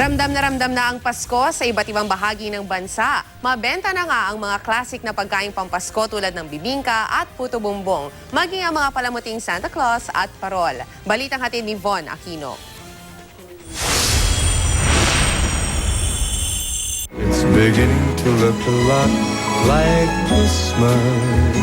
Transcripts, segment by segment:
Ramdam na ang Pasko sa iba't ibang bahagi ng bansa. Mabenta na nga ang mga classic na pagkaing pampasko tulad ng bibingka at puto bumbong, maging ang mga palamuting Santa Claus at parol. Balitang hatid ni Von Aquino. It's beginning to look a lot like Christmas.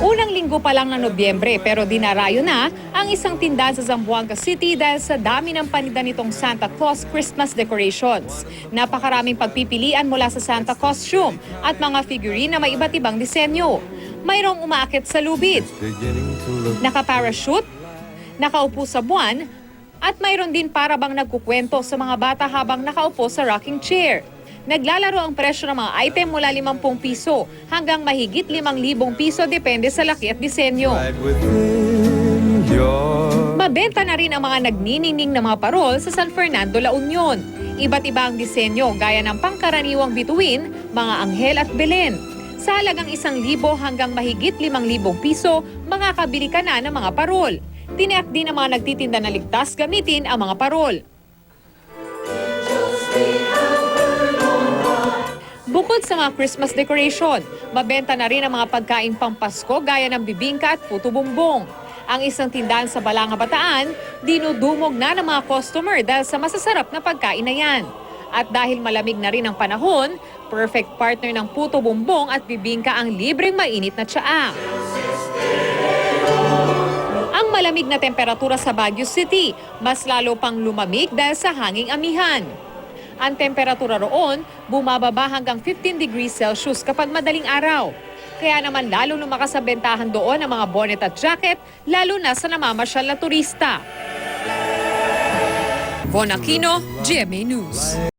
Unang linggo pa lang ng Nobyembre pero dinarayo na ang isang tindahan sa Zamboanga City dahil sa dami ng paninda nitong Santa Claus Christmas decorations. Napakaraming pagpipilian mula sa Santa costume at mga figurine na may iba't ibang disenyo. Mayroong umaakit sa lubid, naka-parachute, nakaupo sa buwan, at mayroon din para bang nagkukwento sa mga bata habang nakaupo sa rocking chair. Naglalaro ang presyo ng mga item mula 50 piso hanggang mahigit 5,000 piso depende sa laki at disenyo. Mabenta na rin ang mga nagniningning na mga parol sa San Fernando, La Union. Iba't iba ang disenyo gaya ng pangkaraniwang bituin, mga anghel at belen. Sa halagang 1,000 hanggang mahigit 5,000 piso, makakabili ka na ng mga parol. Tiniyak din ang mga nagtitinda na ligtas gamitin ang mga parol. Bukod sa mga Christmas decoration, mabenta na rin ang mga pagkain pampasko gaya ng bibingka at puto bumbong. Ang isang tindahan sa Balanga, Bataan, dinudumog na ng mga customer dahil sa masasarap na pagkain na yan. At dahil malamig na rin ang panahon, perfect partner ng puto bumbong at bibingka ang libreng mainit na tsaa. Ang malamig na temperatura sa Baguio City, mas lalo pang lumamig dahil sa hanging amihan. Ang temperatura roon, bumababa hanggang 15 degrees Celsius kapag madaling araw. Kaya naman lalo lumakas sa bentahan doon ang mga bonnet at jacket, lalo na sa namamasyal na turista. Von Aquino, GMA News.